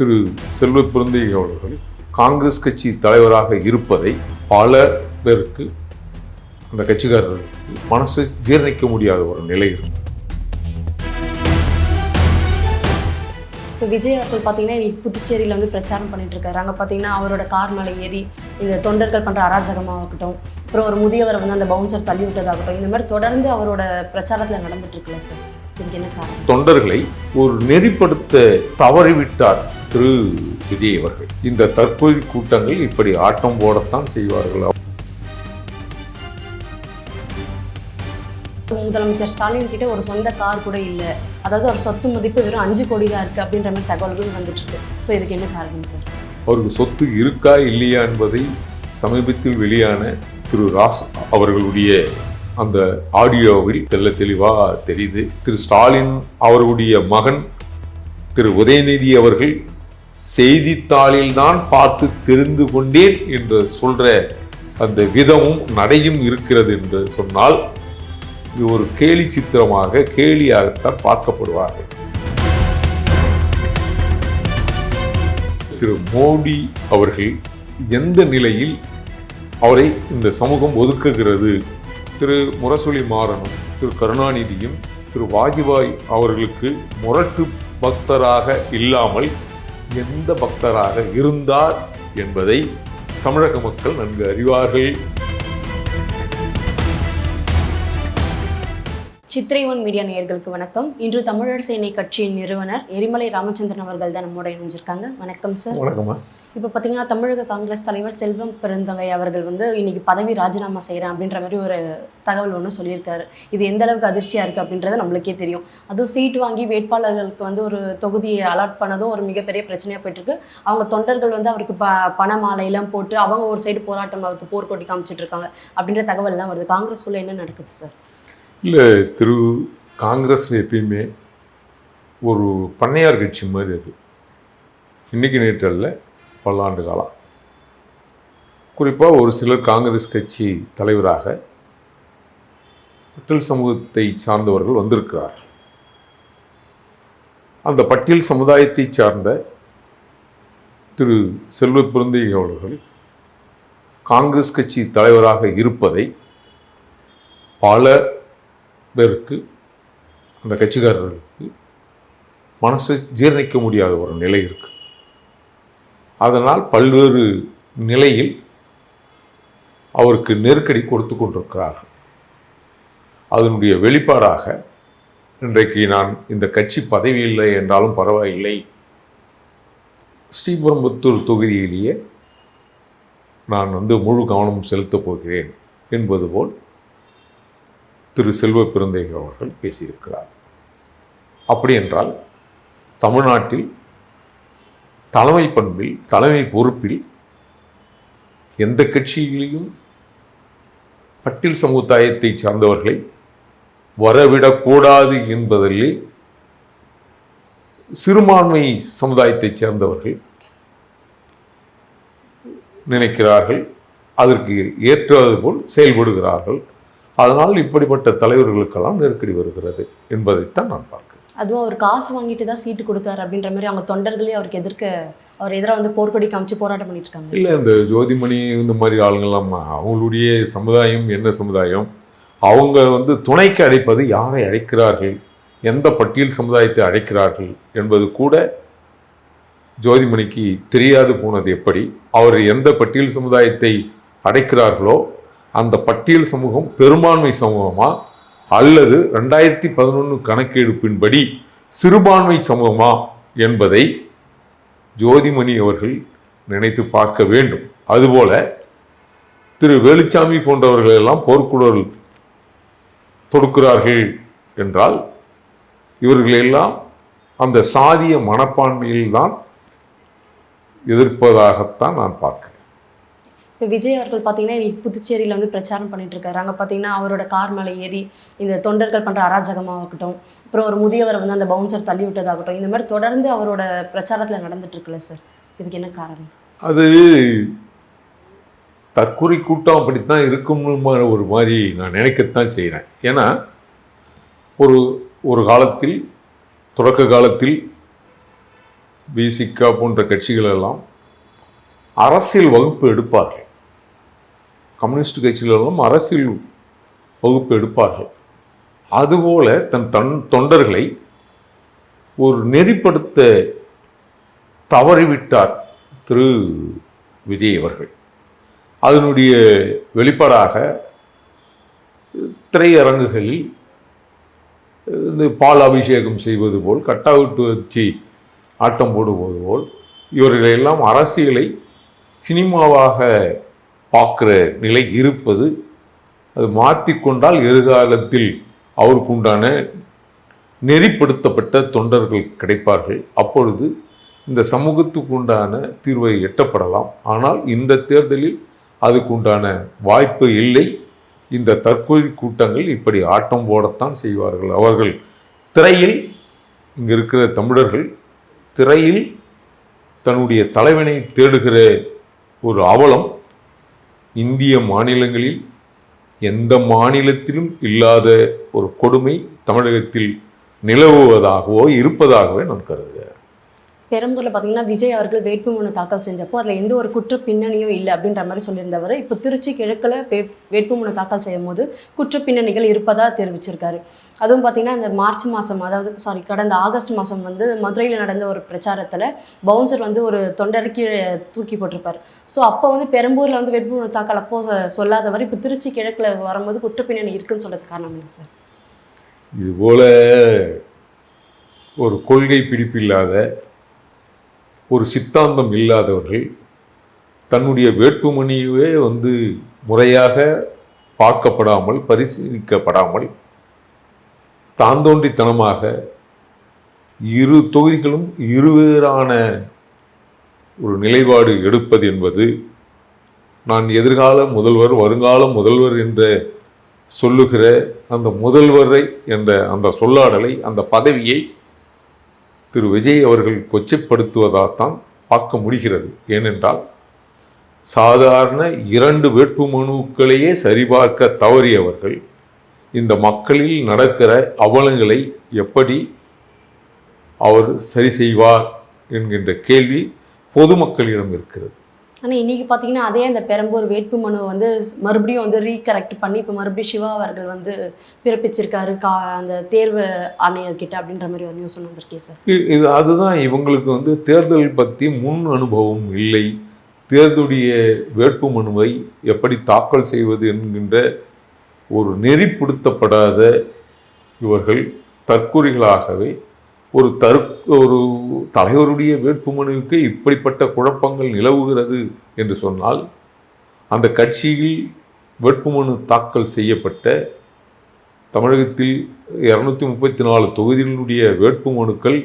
திரு செல்வ பிறந்தகை அவர்கள் காங்கிரஸ் கட்சி தலைவராக இருப்பதை பல பேருக்கு, அந்த கட்சிக்காரர்களுக்கு மனசு ஜீரணிக்க முடியாத ஒரு நிலை இருக்கு. இப்போ விஜய் அவர்கள் பார்த்தீங்கன்னா இன்னைக்கு புதுச்சேரியில் வந்து பிரச்சாரம் பண்ணிட்டு இருக்காரு. அங்கே பார்த்தீங்கன்னா அவரோட கார் மேலே ஏறி இந்த தொண்டர்கள் பண்ணுற அராஜகமாக இருக்கட்டும், அப்புறம் ஒரு முதியவரை வந்து அந்த பவுன்சர் தள்ளி விட்டதாகட்டும், இந்த மாதிரி தொடர்ந்து அவரோட பிரச்சாரத்தில் நடந்துட்டு இருக்குல்ல சார், இதுக்கு என்ன காரணம்? தொண்டர்களை ஒரு நெறிப்படுத்த தவறிவிட்டார் திரு விஜய் அவர்கள். இந்த தற்கொலை கூட்டங்கள் இப்படி ஆட்டம் போடத்தான் செய்வார்கள். முதலமைச்சர் ஸ்டாலின் கிட்ட ஒரு சொந்த கார் கூட இல்லை, அதாவது ஒரு சொத்து மதிப்பு வெறும் 5 கோடி தான் இருக்குது அப்படின்ற மாதிரி தகவல்கள் வந்துட்டு இருக்கு. ஸோ இதுக்கு என்ன காரணம் சார்? அவருக்கு சொத்து இருக்கா இல்லையா என்பதை சமீபத்தில் வெளியான திரு ராஸ் அவர்களுடைய அந்த ஆடியோவில் தெளிவாக தெரியுது. திரு ஸ்டாலின் அவர்களுடைய மகன் திரு உதயநிதி அவர்கள் செய்தித்தாளில் தான் பார்த்து தெரிந்து கொண்டேன் என்று சொல்ற அந்த விதமும் நடையும் இருக்கிறது என்று சொன்னால் இது ஒரு கேலி சித்திரமாக, கேலியாகத்தான் பார்க்கப்படுவார்கள். திரு மோடி அவர்கள் எந்த நிலையில் அவரை இந்த சமூகம் ஒதுக்குகிறது? திரு முரசொலி மாறனும் திரு கருணாநிதியும் திரு வாஜ்பாய் அவர்களுக்கு முரட்டு பக்தராக இல்லாமல் எந்த பக்தராக இருந்தார் என்பதை தமிழக மக்கள் நன்கு அறிவார்கள். சித்திரை ஒன் மீடியா நேயர்களுக்கு வணக்கம். இன்று தமிழர் சேனை கட்சியின் நிறுவனர் எரிமலை ராமச்சந்திரன் அவர்கள் தான் நம்மோட இணைஞ்சிருக்காங்க. வணக்கம் சார். வணக்கம்மா. இப்போ பார்த்தீங்கன்னா தமிழக காங்கிரஸ் தலைவர் செல்வ பெருந்தகை அவர்கள் வந்து இன்னைக்கு பதவி ராஜினாமா செய்கிறேன் அப்படின்ற மாதிரி ஒரு தகவல் ஒன்று சொல்லியிருக்காரு. இது எந்த அளவுக்கு அதிர்ச்சியாக இருக்குது அப்படின்றது நம்மளுக்கே தெரியும். அதுவும் சீட் வாங்கி வேட்பாளர்களுக்கு வந்து ஒரு தொகுதியை அலாட் பண்ணதும் ஒரு மிகப்பெரிய பிரச்சனையாக போயிட்டுருக்கு. அவங்க தொண்டர்கள் வந்து அவருக்கு பண மாலையெல்லாம் போட்டு அவங்க ஒரு சைடு போராட்டம், அவருக்கு போர்க்கொடி காமிச்சிட்டு இருக்காங்க அப்படின்ற தகவல்லாம் வருது. காங்கிரஸ்குள்ளே என்ன நடக்குது சார்? இல்லை, திரு காங்கிரஸ் எப்பயுமே ஒரு பண்ணையார் கட்சி மாதிரி அது. இன்றைக்கி நேற்றல்ல, பல்லாண்டு காலம். குறிப்பாக ஒரு சிலர் காங்கிரஸ் கட்சி தலைவராக பட்டியல் சமூகத்தை சார்ந்தவர்கள் வந்திருக்கிறார்கள். அந்த பட்டியல் சமுதாயத்தை சார்ந்த திரு செல்வ பிறந்தகை அவர்கள் காங்கிரஸ் கட்சி தலைவராக இருப்பதை பல பேருக்கு, அந்த கட்சிக்காரர்களுக்கு மனசு ஜீரணிக்க முடியாத ஒரு நிலை இருக்கு. அதனால் பல்வேறு நிலையில் அவருக்கு நெருக்கடி கொடுத்து கொண்டிருக்கிறார்கள். அதனுடைய வெளிப்பாடாக இன்றைக்கு நான் இந்த கட்சி பதவி இல்லை என்றாலும் பரவாயில்லை, ஸ்ரீபெரும்புத்தூர் தொகுதியிலேயே நான் முழு கவனம் செலுத்தப் போகிறேன் என்பது போல் திரு செல்வ பிறந்தகை அவர்கள் பேசியிருக்கிறார். அப்படி என்றால் தமிழ்நாட்டில் தலைமை பண்பில், தலைமை பொறுப்பில் எந்த கட்சியிலையும் பட்டியல் சமுதாயத்தை சார்ந்தவர்களை வரவிடக்கூடாது என்பதிலே சிறுபான்மை சமுதாயத்தை சேர்ந்தவர்கள் நினைக்கிறார்கள், அதற்கு ஏற்றது போல் செயல்படுகிறார்கள். அதனால் இப்படிப்பட்ட தலைவர்களுக்கெல்லாம் நெருக்கடி வருகிறது என்பதைத்தான் நான் பார்க்கிறேன். அதுவும் அவர் காசு வாங்கிட்டு தான் சீட்டு கொடுத்தாரு அப்படின்ற மாதிரி அவங்க தொண்டர்களே அவருக்கு அவர் எதிராக வந்து போர்க்கொடி காமிச்சு போராட்டம் பண்ணிட்டு இருக்காங்க. இல்லை, இந்த ஜோதிமணி இந்த மாதிரி ஆளுங்கள்லாம் அவங்களுடைய சமுதாயம் என்ன சமுதாயம், அவங்க துணைக்கு அழைப்பது யாரை அழைக்கிறார்கள், எந்த பட்டியல் சமுதாயத்தை அழைக்கிறார்கள் என்பது கூட ஜோதிமணிக்கு தெரியாது போனது. எப்படி அவர் எந்த பட்டியல் சமுதாயத்தை அழைக்கிறார்களோ அந்த பட்டியல் சமூகம் பெரும்பான்மை சமூகமா அல்லது 2011 கணக்கெடுப்பின்படி சிறுபான்மை சமூகமா என்பதை ஜோதிமணி அவர்கள் நினைத்து பார்க்க வேண்டும். அதுபோல திரு வேலுச்சாமி போன்றவர்கள் எல்லாம் போர்க்குழல் தொடுக்கிறார்கள் என்றால் இவர்களெல்லாம் அந்த சாதிய மனப்பான்மையில்தான் எதிர்ப்பதாகத்தான் நான் பார்க்கிறேன். இப்போ விஜய் அவர்கள் பார்த்தீங்கன்னா இன்னைக்கு புதுச்சேரியில் வந்து பிரச்சாரம் பண்ணிட்டு இருக்காரு. அங்கே பார்த்தீங்கன்னா அவரோட கார் மேலே ஏறி இந்த தொண்டர்கள் பண்ணுற அராஜகமாக இருக்கட்டும், அப்புறம் ஒரு முதியவரை வந்து அந்த பவுன்சர் தள்ளி விட்டதாகட்டும், இந்த மாதிரி தொடர்ந்து அவரோட பிரச்சாரத்தில் நடந்துட்டு இருக்குல்ல சார், இதுக்கு என்ன காரணம்? அது தற்கொலை கூட்டம் அப்படித்தான் இருக்கும்னு ஒரு மாதிரி நான் நினைக்கத்தான் செய்கிறேன். ஏன்னா ஒரு காலத்தில், தொடக்க காலத்தில் விசிகா போன்ற கட்சிகள் எல்லாம் அரசியல் வகுப்பு எடுப்பார்கள். கம்யூனிஸ்ட் கட்சிகள் எல்லாம் அரசியல் வகுப்பு எடுப்பார்கள். அதுபோல தன் தொண்டர்களை ஒரு நெறிப்படுத்த தவறிவிட்டார் திரு விஜய் அவர்கள். அதனுடைய வெளிப்பாடாக திரையரங்குகளில் இந்த பால் அபிஷேகம் செய்வது போல், கட்டாவிட்டு வச்சு ஆட்டம் போடுவது போல், இவர்களெல்லாம் அரசியலை சினிமாவாக பார்க்குற நிலை இருப்பது. அது மாற்றிக்கொண்டால் எதிர்காலத்தில் அவருக்குண்டான நெறிப்படுத்தப்பட்ட தொண்டர்கள் கிடைப்பார்கள். அப்பொழுது இந்த சமூகத்துக்கு உண்டான தீர்வை எட்டப்படலாம். ஆனால் இந்த தேர்தலில் அதுக்குண்டான வாய்ப்பு இல்லை. இந்த தற்கொலை கூட்டங்கள் இப்படி ஆட்டம் போடத்தான் செய்வார்கள். அவர்கள் திரையில், இங்கே இருக்கிற தமிழர்கள் திரையில் தன்னுடைய தலைவனை தேடுகிற ஒரு அவலம் இந்திய மாநிலங்களில் எந்த மாநிலத்திலும் இல்லாத ஒரு கொடுமை தமிழகத்தில் நிலவுவதாகவோ இருப்பதாகவே நான் கருதுகிறேன். பெரம்பூரில் பார்த்தீங்கன்னா விஜய் அவர்கள் வேட்புமனு தாக்கல் செஞ்சப்போ அதில் எந்த ஒரு குற்ற பின்னணியும் இல்லை அப்படின்ற மாதிரி சொல்லியிருந்தவர் இப்போ திருச்சி கிழக்கில் வேட்புமனு தாக்கல் செய்யும் போது குற்ற பின்னணிகள் இருப்பதாக தெரிவிச்சிருக்காரு. அதுவும் பார்த்தீங்கன்னா இந்த மார்ச் மாதம், அதாவது கடந்த ஆகஸ்ட் மாதம் வந்து மதுரையில் நடந்த ஒரு பிரச்சாரத்தில் பவுன்சர் வந்து ஒரு தொண்டருக்கு தூக்கி போட்டிருப்பார். ஸோ அப்போ வந்து பெரம்பூரில் வந்து வேட்புமனு தாக்கல் அப்போ சொல்லாதவர் இப்போ திருச்சி கிழக்கில் வரும்போது குற்ற பின்னணி இருக்குன்னு சொல்கிறதுக்கு காரணம் இல்லை சார்? இதுபோல ஒரு கொள்கை பிடிப்பில்லாத, ஒரு சித்தாந்தம் இல்லாதவர்கள் தன்னுடைய வேட்புமனியே வந்து முறையாக பார்க்கப்படாமல், பரிசீலிக்கப்படாமல், தாந்தோன்றித்தனமாக இரு தொகுதிகளும் இருவேறான ஒரு நிலைப்பாடு எடுப்பது என்பது, நான் எதிர்கால முதல்வர், வருங்கால முதல்வர் என்ற சொல்லுகிற அந்த முதல்வரை என்ற அந்த சொல்லாடலை, அந்த பதவியை திரு விஜய் அவர்கள் கொச்சைப்படுத்துவதாகத்தான் பார்க்க முடிகிறது. ஏனென்றால் சாதாரண 2 வேட்புமனுக்களையே சரிபார்க்க தவறியவர்கள் இந்த மக்களில் நடக்கிற அவலங்களை எப்படி அவர் சரி செய்வார் என்கின்ற கேள்வி பொதுமக்களிடம் இருக்கிறது. ஆனால் இன்றைக்கி பார்த்தீங்கன்னா அதே அந்த பெரம்பூர் வேட்புமனு வந்து மறுபடியும் வந்து ரீகரெக்ட் பண்ணி இப்போ மறுபடியும் சிவா அவர்கள் வந்து பிறப்பிச்சிருக்காரு அந்த தேர்வு ஆணையர்கிட்ட அப்படின்ற மாதிரி ஒரு நியூஸ் ஒன்று வந்திருக்கே சார். அதுதான் இவங்களுக்கு வந்து தேர்தல் பற்றி முன் அனுபவம் இல்லை. தேர்தலுடைய வேட்புமனுவை எப்படி தாக்கல் செய்வது என்கின்ற ஒரு நெறிப்படுத்தப்படாத இவர்கள் தற்கொலைகளாகவே ஒரு தலைவருடைய வேட்புமனுவுக்கு இப்படிப்பட்ட குழப்பங்கள் நிலவுகிறது என்று சொன்னால், அந்த கட்சியில் வேட்புமனு தாக்கல் செய்யப்பட்ட தமிழகத்தில் 234 தொகுதிகளுடைய வேட்புமனுக்கள்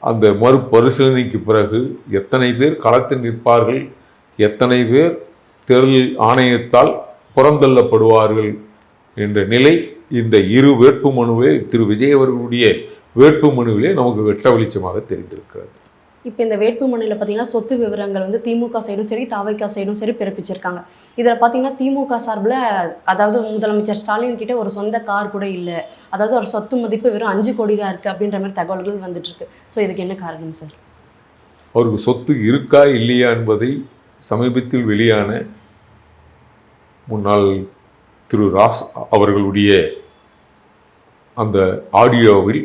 அந்த மறுபரிசீலனைக்கு பிறகு எத்தனை பேர் களத்தில் நிற்பார்கள், எத்தனை பேர் தேர்தல் ஆணையத்தால் புறந்தள்ளப்படுவார்கள் என்ற நிலை இந்த இரு வேட்புமனுவே திரு விஜய் அவர்களுடைய வேட்புமனுவிலே நமக்கு வெட்ட வெளிச்சமாக தெரிந்திருக்கிறது. இப்போ இந்த வேட்புமனுவில் பார்த்தீங்கன்னா சொத்து விவரங்கள் வந்து திமுக சைடும் சரி, தாவைக்கா சைடும் சரி பிறப்பிச்சிருக்காங்க. இதில் பார்த்தீங்கன்னா திமுக சார்பில், அதாவது முதலமைச்சர் ஸ்டாலின் கிட்ட ஒரு சொந்த கார் கூட இல்லை, அதாவது ஒரு சொத்து மதிப்பு வெறும் 5 கோடி தான் இருக்குது அப்படின்ற மாதிரி தகவல்கள் வந்துட்டு இருக்கு. ஸோ இதுக்கு என்ன காரணம் சார்? அவருக்கு சொத்து இருக்கா இல்லையா என்பதை சமீபத்தில் வெளியான முன்னாள் திரு ராஸ் அவர்களுடைய அந்த ஆடியோவில்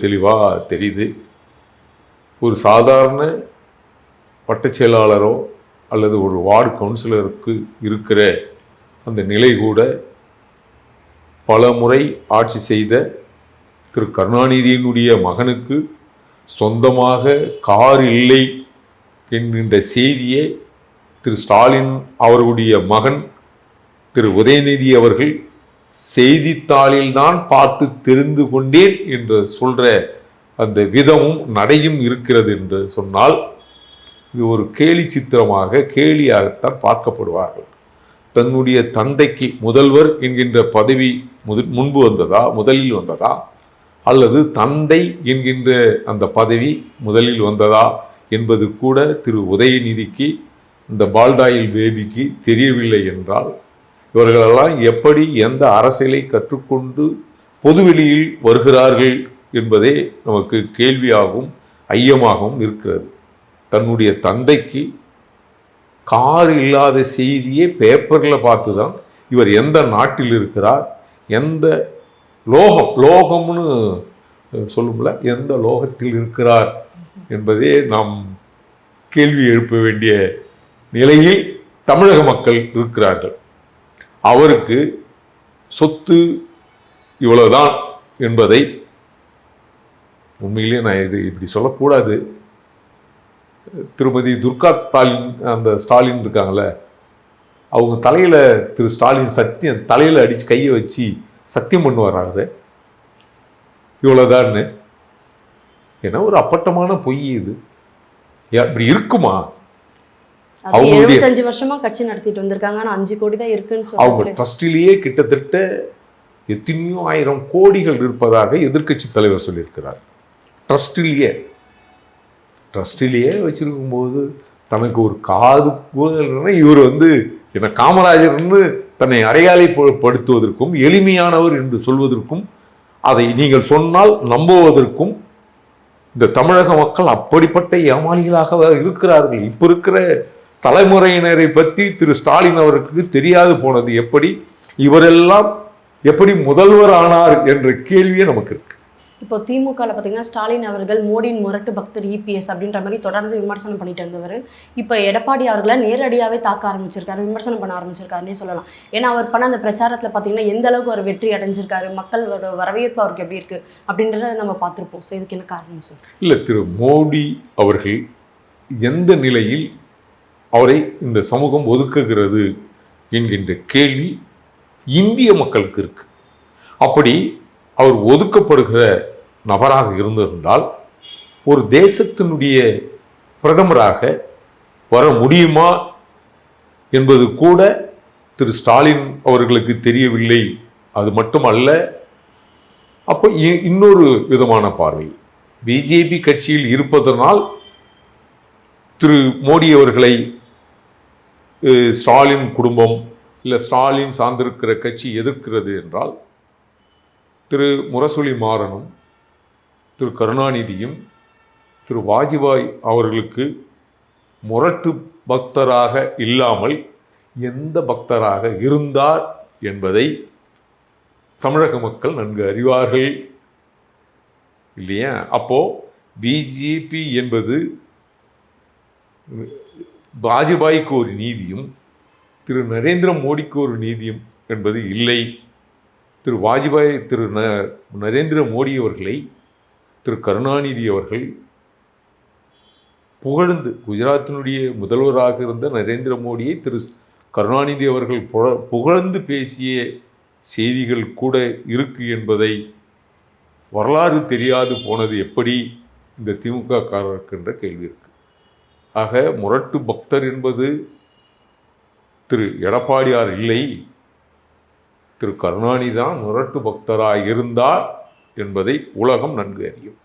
தெளிவாக தெரியுது. ஒரு சாதாரண வட்டச் செயலாளரோ அல்லது ஒரு வார்டு கவுன்சிலருக்கு இருக்கிற அந்த நிலை கூட பல முறை ஆட்சி செய்த திரு கருணாநிதியினுடைய மகனுக்கு சொந்தமாக கார் இல்லை என்கின்ற செய்தியை திரு ஸ்டாலின் அவர்களுடைய மகன் திரு உதயநிதி அவர்கள் செய்தித்தாளில் தான் பார்த்து தெரிந்து கொண்டேன் என்று சொல்ற அந்த விதமும் நடையும் இருக்கிறது என்று சொன்னால், இது ஒரு கேலி சித்திரமாக, கேலியாகத்தான் பார்க்கப்படுவார்கள். தன்னுடைய தந்தைக்கு முதல்வர் என்கின்ற பதவி முன்பு வந்ததா, முதலில் வந்ததா, அல்லது தந்தை என்கின்ற அந்த பதவி முதலில் வந்ததா என்பது கூட திரு உதயநிதிக்கு, இந்த பால்டாயில் பேபிக்கு தெரியவில்லை என்றால், இவர்களெல்லாம் எப்படி எந்த அரசியலை கற்றுக்கொண்டு பொதுவெளியில் வருகிறார்கள் என்பதே நமக்கு கேள்வியாகவும் ஐயமாகவும் இருக்கிறது. தன்னுடைய தந்தைக்கு கார் இல்லாத செய்தியே பேப்பரில் பார்த்து தான் இவர் எந்த நாட்டில் இருக்கிறார், எந்த லோகம்னு சொல்லும்ல, எந்த லோகத்தில் இருக்கிறார் என்பதே நாம் கேள்வி எழுப்ப வேண்டிய நிலையில் தமிழக மக்கள் இருக்கிறார்கள். அவருக்கு சொத்து இவ்வளவுதான் என்பதை உண்மையிலே நான் இது இப்படி சொல்லக்கூடாது. திருமதி துர்கா ஸ்டாலின் இருக்காங்கல்ல, அவங்க தலையில திரு ஸ்டாலின் சத்தியம் தலையில அடிச்சு கையை வச்சு சத்தியம் பண்ணுவாராரு இவ்வளவுதான்னு. ஏன்னா ஒரு அப்பட்டமான பொய் இது. அப்படி இருக்குமா? அவங்களுடைய 75 வருஷமா கட்சி நடத்திட்டு வந்திருக்காங்க. ஆனா 5 கோடி தான் இருக்குன்னு அவங்க ட்ரஸ்டிலேயே கிட்டத்தட்ட எத்தனையோ 1000 கோடிகள் இருப்பதாக எதிர்க்கட்சி தலைவர் சொல்லியிருக்கிறார். ட்ரஸ்டிலேயே வச்சிருக்கும் போது தனக்கு ஒரு காது கூதல்னா இவர் என்ன காமராஜர்னு தன்னை அடையாளப்படுத்துவதற்கும் எளிமையானவர் என்று சொல்வதற்கும் அதை நீங்கள் சொன்னால் நம்புவதற்கும் இந்த தமிழக மக்கள் அப்படிப்பட்ட ஏமாளிகளாக இருக்கிறார்கள். இப்போ இருக்கிற தலைமுறையினரை பற்றி திரு ஸ்டாலின் அவருக்கு தெரியாது போனது எப்படி, இவரெல்லாம் எப்படி முதல்வர் ஆனார் என்ற கேள்வியே நமக்கு இருக்கு. இப்போ திமுகவில் பார்த்தீங்கன்னா ஸ்டாலின் அவர்கள் மோடியின் முரட்டு பக்தர் இபிஎஸ் அப்படின்ற மாதிரி தொடர்ந்து விமர்சனம் பண்ணிட்டு இருந்தவர் இப்போ எடப்பாடி அவர்களை நேரடியாகவே தாக்க ஆரம்பிச்சிருக்காரு, விமர்சனம் பண்ண ஆரம்பிச்சிருக்காருன்னே சொல்லலாம். ஏன்னா அவர் பண்ண அந்த பிரச்சாரத்தில் பார்த்தீங்கன்னா எந்த அளவுக்கு ஒரு வெற்றி அடைஞ்சிருக்காரு, மக்களோட வரவேற்பு அவருக்கு எப்படி இருக்கு அப்படின்றத நம்ம பார்த்துருப்போம். ஸோ இதுக்கு என்ன காரணம் சார்? இல்லை, திரு மோடி அவர்கள் எந்த நிலையில் அவரை இந்த சமூகம் ஒதுக்குகிறது என்கின்ற கேள்வி இந்திய மக்களுக்கு இருக்கு. அப்படி அவர் ஒதுக்கப்படுகிற நபராக இருந்திருந்தால் ஒரு தேசத்தினுடைய பிரதமராக வர முடியுமா என்பது கூட திரு ஸ்டாலின் அவர்களுக்கு தெரியவில்லை. அது மட்டுமல்ல, அப்போ இன்னொரு விதமான பார்வை, பிஜேபி கட்சியில் இருப்பதனால் திரு மோடி அவர்களை ஸ்டாலின் குடும்பம் இல்லை ஸ்டாலின் சார்ந்திருக்கிற கட்சி எதிர்க்கிறது என்றால் திரு முரசொலி மாறனும் திரு கருணாநிதியும் திரு வாஜ்பாய் அவர்களுக்கு முரட்டு பக்தராக இல்லாமல் எந்த பக்தராக இருந்தார் என்பதை தமிழக மக்கள் நன்கு அறிவார்கள் இல்லையா? அப்போ பிஜேபி என்பது வாஜ்பாய்க்கு ஒரு நீதியும் திரு நரேந்திர மோடிக்கு ஒரு நீதியும் என்பது இல்லை. திரு வாஜ்பாய் திரு நரேந்திர மோடி அவர்களை திரு கருணாநிதி அவர்கள் புகழ்ந்து, குஜராத்தினுடைய முதல்வராக இருந்த நரேந்திர மோடியை திரு கருணாநிதி அவர்கள் புகழ்ந்து பேசிய செய்திகள் கூட இருக்கு என்பதை வரலாறு தெரியாது போனது எப்படி இந்த திமுக காரருக்கு என்ற கேள்வி இருக்கு. ஆக முரட்டு பக்தர் என்பது திரு எடப்பாடியார் இல்லை, திரு கருணாநிதி தான் முரட்டு பக்தராக இருந்தார் என்பதை உலகம் நன்கு அறியும்.